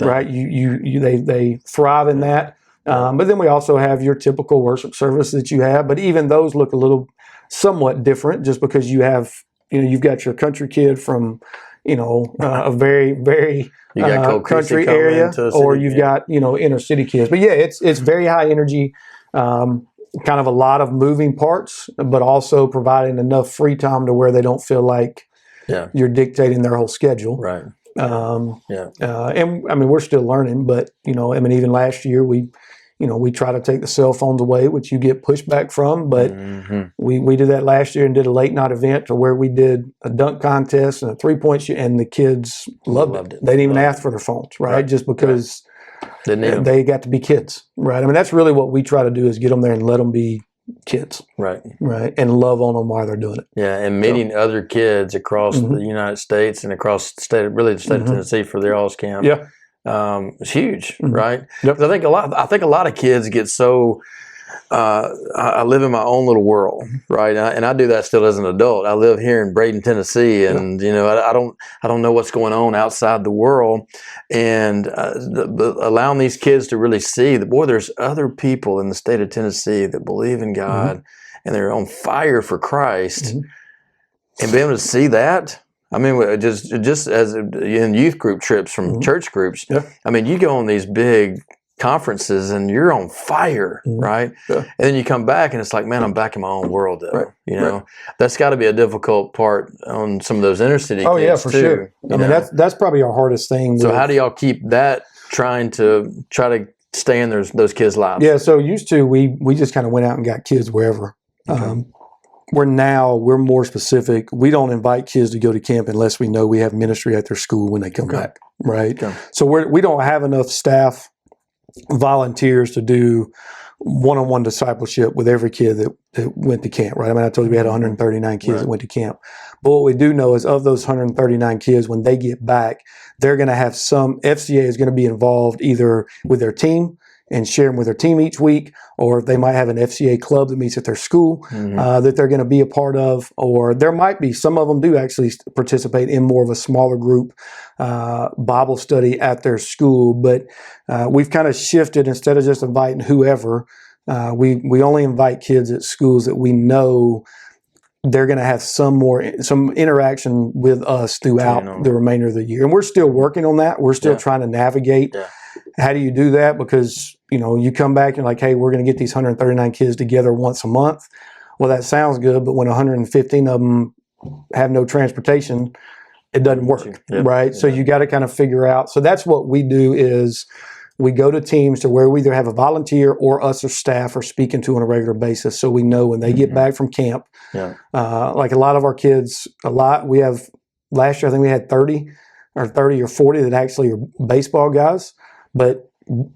right. They thrive in that. But then we also have your typical worship service that you have. But even those look a little somewhat different, just because you've got your country kid from a very, very You got Cold Chrissy country coming area, into the or city, you've got inner city kids. But yeah, it's very high energy, kind of a lot of moving parts, but also providing enough free time to where they don't feel like you're dictating their whole schedule. Right. And I mean, we're still learning, but even last year we try to take the cell phones away, which you get pushback from, but we did that last year and did a late night event to where we did a dunk contest and a 3-point shoot, and the kids loved it. They didn't even ask for their phones, right? Just because they got to be kids, right? I mean, that's really what we try to do, is get them there and let them be kids, right, and love on them while they're doing it. Yeah, and meeting other kids across the United States and across the state of Tennessee for their Alls camp. Yeah. It's huge, right? Yep. I think a lot of kids get so. I live in my own little world, right? And I do that still as an adult. I live here in Braden, Tennessee, and I don't know what's going on outside the world. And allowing these kids to really see that, boy, there's other people in the state of Tennessee that believe in God and they're on fire for Christ, and being able to see that. I mean, just as in youth group trips from church groups. Yeah. I mean, you go on these big conferences and you're on fire, right? Yeah. And then you come back and it's like, man, I'm back in my own world, though. Right. That's got to be a difficult part on some of those inner city kids. Oh yeah, for sure. I mean, that's probably our hardest thing. So how do y'all keep that? Try to stay in those kids' lives. Yeah. So used to we just kind of went out and got kids wherever. Okay. We're more specific. We don't invite kids to go to camp unless we know we have ministry at their school when they come back, right? Okay. So we don't have enough staff, volunteers to do one-on-one discipleship with every kid that went to camp, right? I mean, I told you we had 139 kids that went to camp. But what we do know is, of those 139 kids, when they get back, they're going to have some, FCA is going to be involved either with their team and sharing with their team each week, or they might have an FCA club that meets at their school that they're going to be a part of, or there might be, some of them do actually participate in more of a smaller group Bible study at their school. But we've kind of shifted, instead of just inviting whoever, we only invite kids at schools that we know they're going to have some interaction with us throughout the remainder of the year. And we're still working on that. We're still trying to navigate. Yeah. How do you do that? Because, you come back and like, hey, we're going to get these 139 kids together once a month. Well, that sounds good, but when 115 of them have no transportation, it doesn't work, right? So you got to kind of figure out. So that's what we do, is we go to teams to where we either have a volunteer or us or staff are speaking to on a regular basis. So we know when they get back from camp, like a lot of our kids, we have, last year, I think we had 30 or 40 that actually are baseball guys, but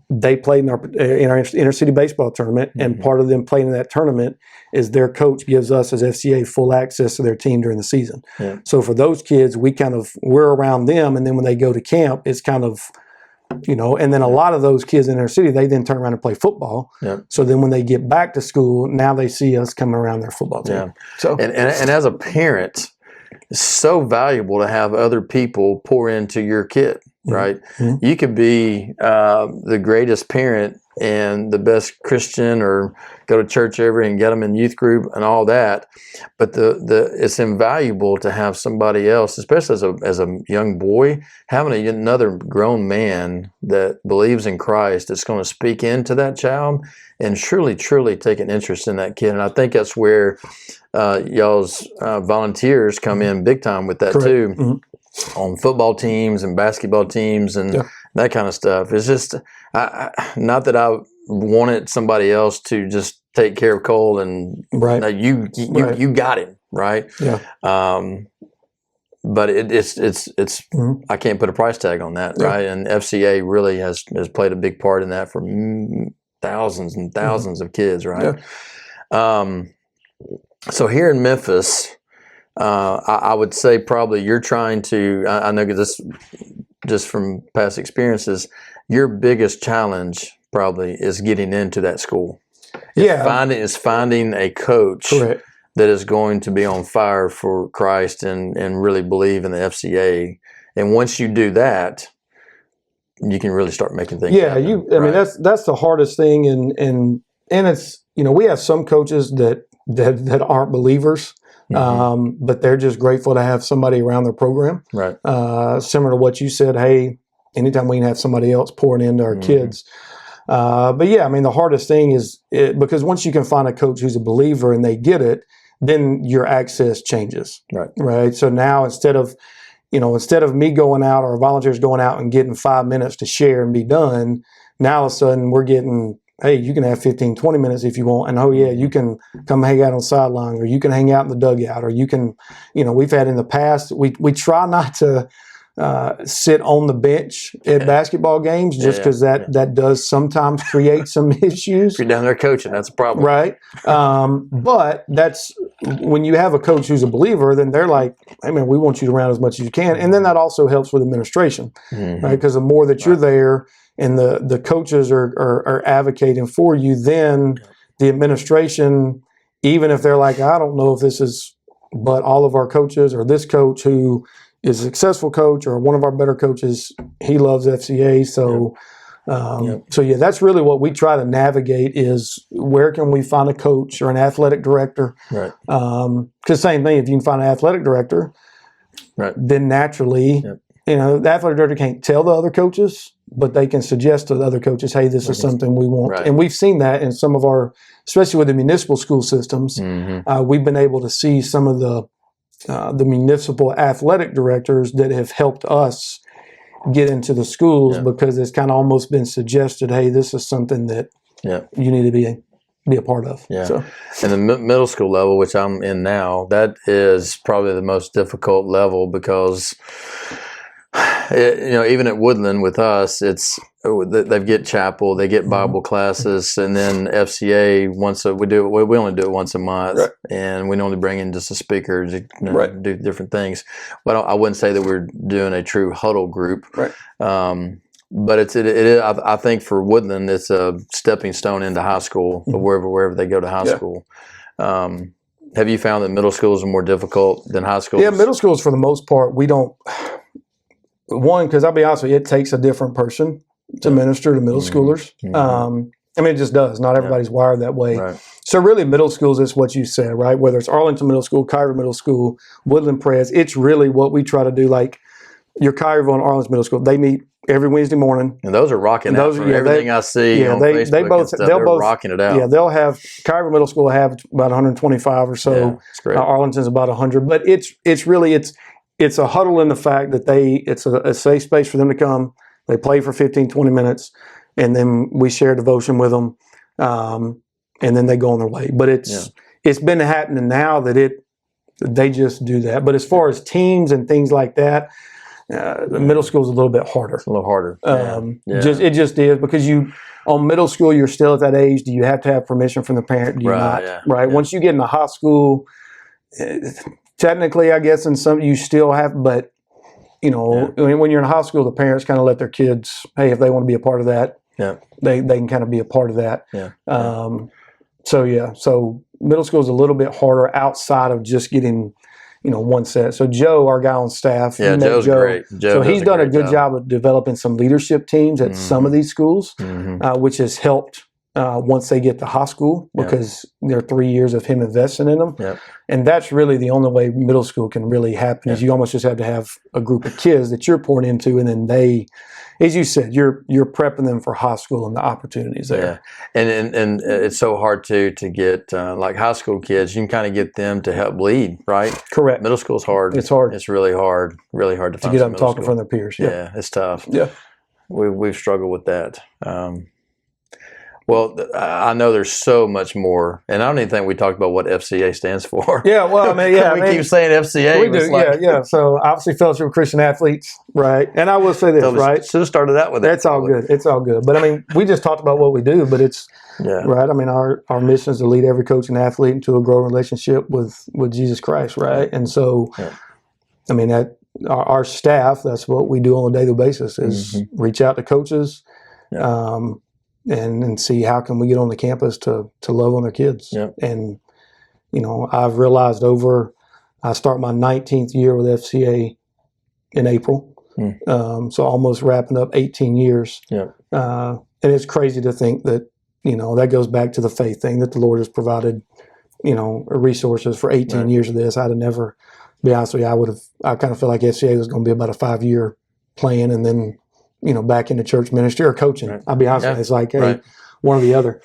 they played in our inner city baseball tournament, and part of them playing in that tournament is their coach gives us as FCA full access to their team during the season. Yeah. So for those kids, we're around them, and then when they go to camp, it's kind of, and then a lot of those kids in inner city, they then turn around and play football. Yeah. So then when they get back to school, now they see us coming around their football team. Yeah. So and as a parent, it's so valuable to have other people pour into your kid. Right? Mm-hmm. You could be the greatest parent and the best Christian, or go to church ever and get them in youth group and all that, but it's invaluable to have somebody else, especially as a young boy, having another grown man that believes in Christ that's going to speak into that child and truly take an interest in that kid. And I think that's where y'all's volunteers come in big time with that. Correct. Too. Mm-hmm. On football teams and basketball teams and that kind of stuff. It's just not that I wanted somebody else to just take care of Cole and you got him, right? Yeah. But it's I can't put a price tag on that, right? And FCA really has played a big part in that for thousands and thousands of kids, right? Yeah. So here in Memphis, I would say probably you're trying to, I know this just from past experiences, your biggest challenge probably is getting into that school. Finding a coach that is going to be on fire for Christ and really believe in the FCA. And once you do that, you can really start making things Yeah, happen. I mean, that's the hardest thing, and it's, we have some coaches that aren't believers, but they're just grateful to have somebody around their program. Right. Similar to what you said, hey, anytime we can have somebody else pouring into our kids. But yeah, I mean, the hardest thing is because once you can find a coach who's a believer and they get it, then your access changes. Right. Right. So now instead of me going out or volunteers going out and getting 5 minutes to share and be done, now all of a sudden we're getting, hey, you can have 15, 20 minutes if you want. And, oh, yeah, you can come hang out on the sideline, or you can hang out in the dugout, or you can, we've had in the past, we try not to sit on the bench at basketball games just because that does sometimes create some issues. If you're down there coaching, that's a problem. Right. But that's when you have a coach who's a believer, then they're like, hey, man, we want you around as much as you can. And then that also helps with administration, right? Because the more that you're there and the coaches are advocating for you, then the administration, even if they're like, I don't know if this is, but all of our coaches or this coach who is a successful coach or one of our better coaches, he loves FCA. So, so yeah, that's really what we try to navigate is where can we find a coach or an athletic director? Right. Because same thing, if you can find an athletic director, then naturally, the athletic director can't tell the other coaches, but they can suggest to the other coaches, hey, this is something we want. Right. And we've seen that in some of our, especially with the municipal school systems, we've been able to see some of the municipal athletic directors that have helped us get into the schools because it's kind of almost been suggested, hey, this is something that you need to be a part of. Yeah. So. And the middle school level, which I'm in now, that is probably the most difficult level because, even at Woodland with us, they get chapel, they get Bible classes, and then FCA we only do it once a month, and we only bring in just a speaker to do different things. But I wouldn't say that we're doing a true huddle group. Right. But it is. I think for Woodland, it's a stepping stone into high school, wherever they go to high school. Have you found that middle schools are more difficult than high schools? Yeah, middle schools for the most part, we don't. One, because I'll be honest with you, it takes a different person to minister to middle schoolers. It just does. Not everybody's wired that way. Right. So really, middle schools is what you said, right? Whether it's Arlington Middle School, Kyra Middle School, Woodland Pres, it's really what we try to do. Like your Kyra and Arlington Middle School, they meet every Wednesday morning. And those are rocking out from everything I see on Facebook. They're both rocking it out. Yeah, they'll have, Kyra Middle School will have about 125 or so. Yeah, that's great. Arlington's about 100. But it's a huddle in the fact that it's a safe space for them to come. They play for 15, 20 minutes, and then we share devotion with them, and then they go on their way. But it's been happening now that they just do that. But as far as teams and things like that, the middle school is a little bit harder. It's a little harder. It just is because on middle school you're still at that age. Do you have to have permission from the parent? Do you not? Yeah. Right. Once you get into high school. Technically, I guess in some you still have, but when you're in high school, the parents kind of let their kids, hey, if they want to be a part of that, they can kind of be a part of that. Yeah. So middle school is a little bit harder outside of just getting, one set. So Joe, our guy on staff, Joe's great. So he's done a good job of developing some leadership teams at some of these schools, which has helped. Once they get to high school, because there are 3 years of him investing in them. Yep. And that's really the only way middle school can really happen is you almost just have to have a group of kids that you're pouring into, and then they, as you said, you're prepping them for high school and the opportunities there. Yeah. And it's so hard to get like high school kids, you can kind of get them to help lead, right? Correct. Middle school's hard. It's hard. It's really hard to find get up and talk school. in front of their peers. Yeah, it's tough. Yeah. We've struggled with that. Well, I know there's so much more, and I don't even think we talked about what FCA stands for. Yeah, well, we keep saying FCA. We do, So obviously, Fellowship of Christian Athletes, right? And I will say this, right? Should have started out with that. It's all good. It's all good. But we just talked about what we do, but it's right. Our mission is to lead every coach and athlete into a growing relationship with Jesus Christ, right? And so, that our staff, that's what we do on a daily basis is reach out to coaches. And see how can we get on the campus to love on their kids. Yep. And, I've realized I start my 19th year with FCA in April. So almost wrapping up 18 years. Yeah. And it's crazy to think that, that goes back to the faith thing, that the Lord has provided, resources for 18 years of this. I'd have never, to be honest with you, I kind of feel like FCA was going to be about a 5-year plan and then, back into church ministry or coaching. Right. I'll be honest with you. It's like, hey, one or the other.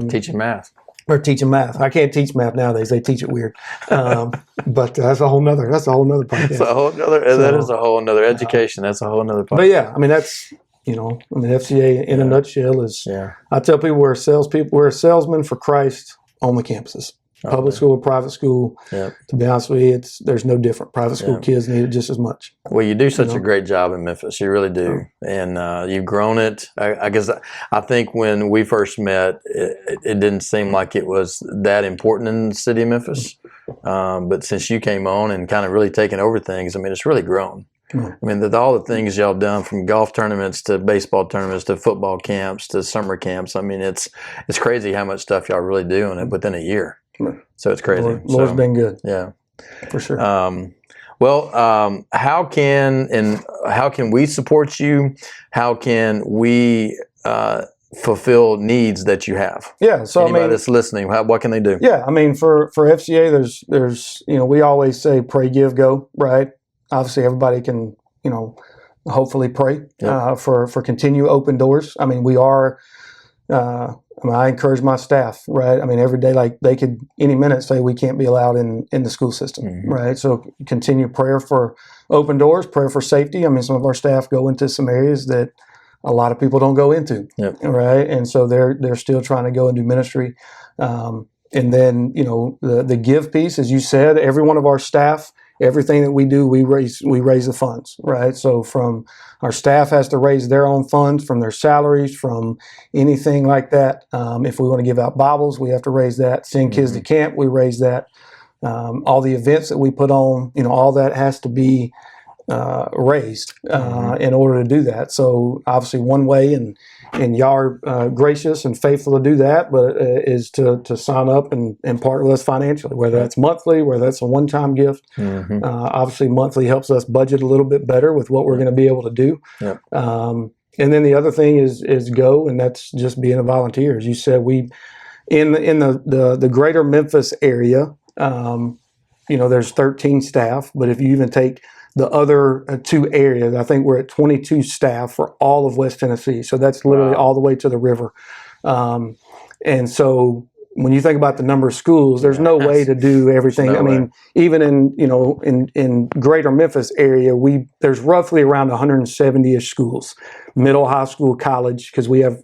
Teaching math. Or teaching math. I can't teach math nowadays. They teach it weird. But that's a whole nother podcast. That's a whole nother, that is a whole nother education. That's a whole nother podcast. But yeah, I mean, that's, FCA in a nutshell is, I tell people we're salesmen for Christ on the campuses. Public school or private school. To be honest with you, there's no different. Private school kids need it just as much. Well, you do such a great job in Memphis. You really do. And you've grown it. I guess I think when we first met, it didn't seem like it was that important in the city of Memphis. But since you came on and kind of really taken over things, I mean, it's really grown. I mean, all the things y'all done, from golf tournaments to baseball tournaments to football camps to summer camps. I mean, it's crazy how much stuff y'all really do within a year. So it's crazy. Lord's been good. Yeah, for sure. How can we support you? How can we fulfill needs that you have? Yeah. So anybody that's listening, what can they do? Yeah. I mean, for FCA, there's we always say pray, give, go. Right. Obviously, everybody can hopefully pray for continued open doors. I mean, we are. I encourage my staff, right? I mean, every day, like they could any minute say we can't be allowed in the school system, right? So continue prayer for open doors, prayer for safety. I mean, some of our staff go into some areas that a lot of people don't go into, right? And so they're still trying to go and do ministry. And then, the give piece, as you said, every one of our staff, everything that we do, we raise the funds, right? So from our staff has to raise their own funds from their salaries, from anything like that. If we want to give out Bibles, we have to raise that. Send kids to camp, we raise that. All the events that we put on, all that has to be raised in order to do that. So obviously one way, and y'all are gracious and faithful to do that, but is to sign up and partner with us financially, whether that's monthly, whether that's a one-time gift. Obviously monthly helps us budget a little bit better with what we're going to be able to do. And then the other thing is go, and that's just being a volunteer. As you said, we in the greater Memphis area, there's 13 staff, but if you even take the other 2 areas, I think we're at 22 staff for all of West Tennessee. So that's literally all the way to the river. And so when you think about the number of schools, there's no way to do everything. I mean, even in greater Memphis area, there's roughly around 170-ish schools, middle, high school, college, because we have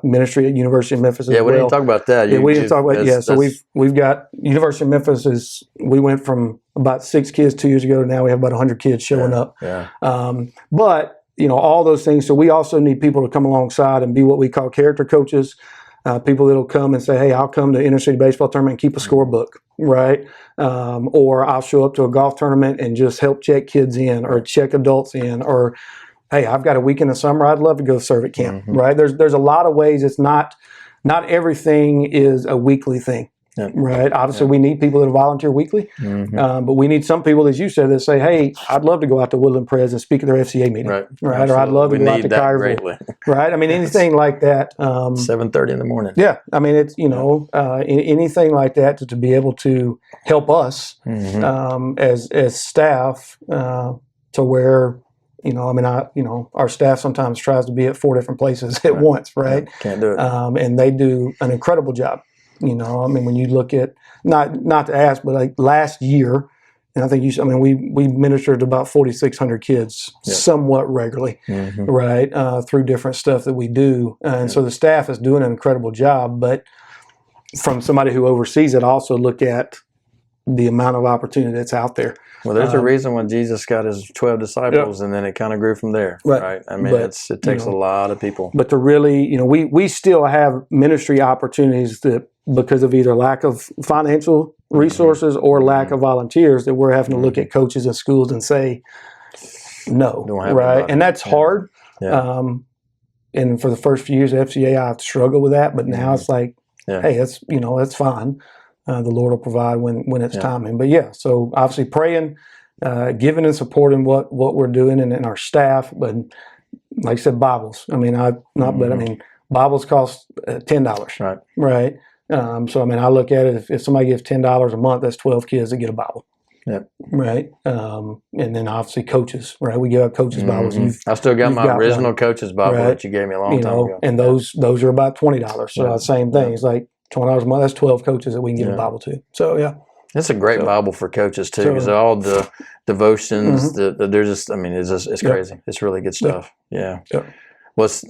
ministry at University of Memphis as well. We didn't talk about that. We didn't talk about So we've got University of Memphis we went from about 6 kids 2 years ago to now we have about 100 kids showing up. But all those things. So we also need people to come alongside and be what we call character coaches. People that'll come and say, hey, I'll come to inner city baseball tournament and keep a scorebook, right? Or I'll show up to a golf tournament and just help check kids in or check adults in, or, hey, I've got a week in the summer, I'd love to go serve at camp, right? There's a lot of ways. It's not everything is a weekly thing. Right. Obviously, we need people that volunteer weekly, but we need some people, as you said, that say, "Hey, I'd love to go out to Woodland Pres and speak at their FCA meeting." Right. Or I'd love to go out to Cairo. Right. I mean, anything like that. 7:30 in the morning. Yeah. I mean, it's anything like that to be able to help us as staff to where. Our staff sometimes tries to be at 4 different places at once, right? Can't do it. And they do an incredible job. When you look at not to ask, but like last year, and I think we ministered to about 4,600 kids somewhat regularly, right, through different stuff that we do, and so the staff is doing an incredible job. But from somebody who oversees it, also look at the amount of opportunity that's out there. Well, there's a reason when Jesus got his 12 disciples, and then it kind of grew from there, right? I mean, it takes a lot of people. But to really, we still have ministry opportunities that, because of either lack of financial resources or lack of volunteers, that we're having to look at coaches and schools and say, no, right? And that's hard. And for the first few years of FCA, I've struggled with that, but now it's like, hey, that's fine. The Lord will provide when it's timing. But so obviously praying, giving and supporting what we're doing and our staff. But like I said, Bibles. I mean, Bibles cost $10. Right. So I mean, I look at it. If somebody gives $10 a month, that's 12 kids that get a Bible. Yep. Right. And then obviously coaches. Right. We give out coaches Bibles. I still got my original coach's Bible that you gave me a long time ago. And those are about $20. So same thing. It's like $20 a month. That's 12 coaches that we can give a Bible to. So yeah. It's a great Bible for coaches too, because all the devotions, they're just. I mean, it's crazy. It's really good stuff. Yeah. What's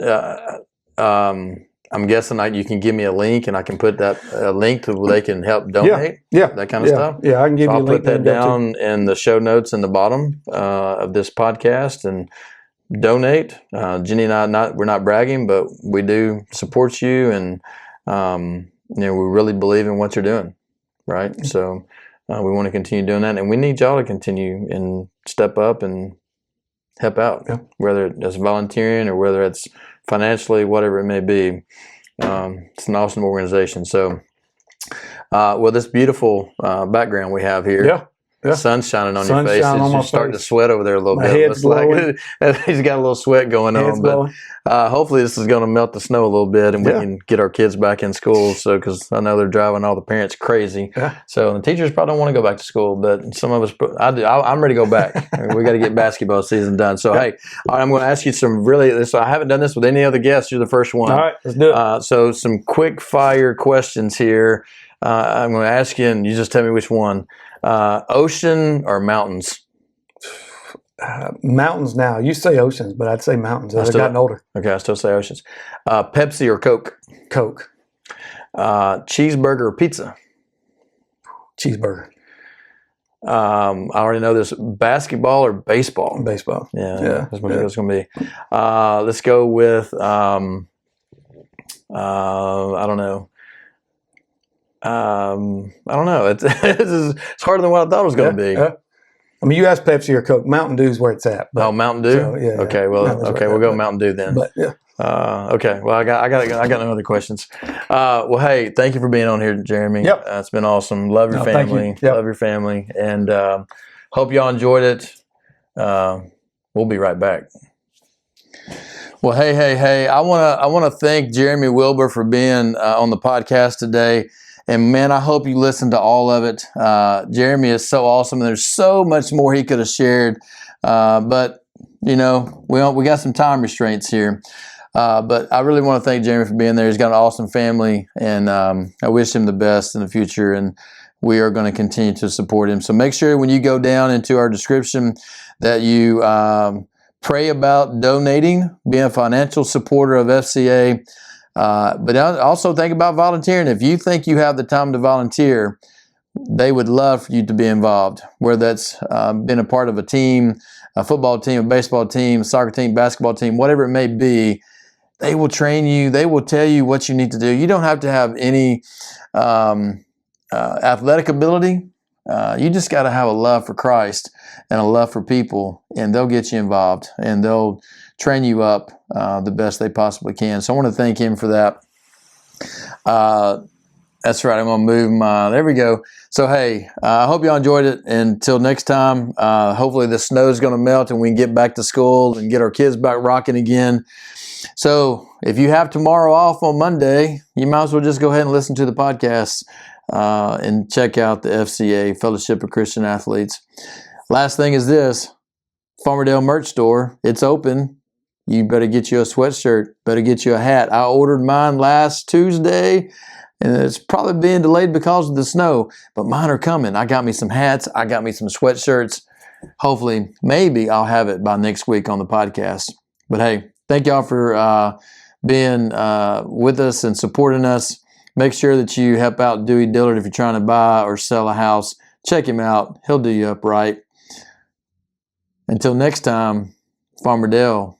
I'm guessing you can give me a link, and I can put that link to where they can help donate. That kind of stuff. Yeah, I can give you a link. I'll put that down in the show notes in the bottom of this podcast and donate. Jenny and I, we're not bragging, but we do support you, and we really believe in what you're doing. Right, so we want to continue doing that, and we need y'all to continue and step up and help out, whether it's volunteering or whether it's financially, whatever it may be. It's an awesome organization. So, this beautiful background we have here. The sun's shining on your face. You're starting to sweat over there a little bit. Head's blowing. He's got a little sweat going on. But hopefully this is going to melt the snow a little bit, and we can get our kids back in school. So, because I know they're driving all the parents crazy. So the teachers probably don't want to go back to school, but some of us, I do. I'm ready to go back. We got to get basketball season done. So hey, all right, I'm going to ask you some I haven't done this with any other guests. You're the first one. All right, let's do it. So some quick fire questions here. I'm going to ask you, and you just tell me which one. Ocean or mountains? Mountains now. You say oceans, but I'd say mountains. I've gotten older. Okay, I still say oceans. Pepsi or Coke? Coke. Cheeseburger or pizza? Cheeseburger. I already know this. Basketball or baseball? Baseball. Yeah. That's what it's going to be. Let's go with, I don't know. It's harder than what I thought it was going to be. I mean, you asked Pepsi or Coke. Mountain Dew is where it's at. But, Mountain Dew. So, okay. Well, we'll go Mountain Dew then. But okay. Well, I got no other questions. Well, hey, thank you for being on here, Jeremy. Yep. It's been awesome. Love your family. Love your family, and hope y'all enjoyed it. We'll be right back. Well, hey! I wanna thank Jeremy Wilbur for being on the podcast today. And man, I hope you listened to all of it. Jeremy is so awesome. There's so much more he could have shared, but we got some time restraints here. But I really want to thank Jeremy for being there. He's got an awesome family, and I wish him the best in the future. And we are going to continue to support him. So make sure when you go down into our description that you pray about donating, being a financial supporter of FCA. But also think about volunteering. If you think you have the time to volunteer, they would love for you to be involved, whether that's been a part of a team, a football team, a baseball team, a soccer team, basketball team, whatever it may be. They will train you. They will tell you what you need to do. You don't have to have any athletic ability. You just got to have a love for Christ and a love for people, and they'll get you involved, and they'll train you up the best they possibly can. So I want to thank him for that. That's right. I'm going to move my, there we go. So, hey, I hope y'all enjoyed it. Until next time, hopefully the snow is going to melt and we can get back to school and get our kids back rocking again. So if you have tomorrow off on Monday, you might as well just go ahead and listen to the podcast and check out the FCA, Fellowship of Christian Athletes. Last thing is this, Farmerdale merch store, it's open. You better get you a sweatshirt, better get you a hat. I ordered mine last Tuesday, and it's probably being delayed because of the snow, but mine are coming. I got me some hats. I got me some sweatshirts. Hopefully, maybe I'll have it by next week on the podcast. But hey, thank y'all for being with us and supporting us. Make sure that you help out Dewey Dillard if you're trying to buy or sell a house. Check him out. He'll do you up right. Until next time, Farmerdale.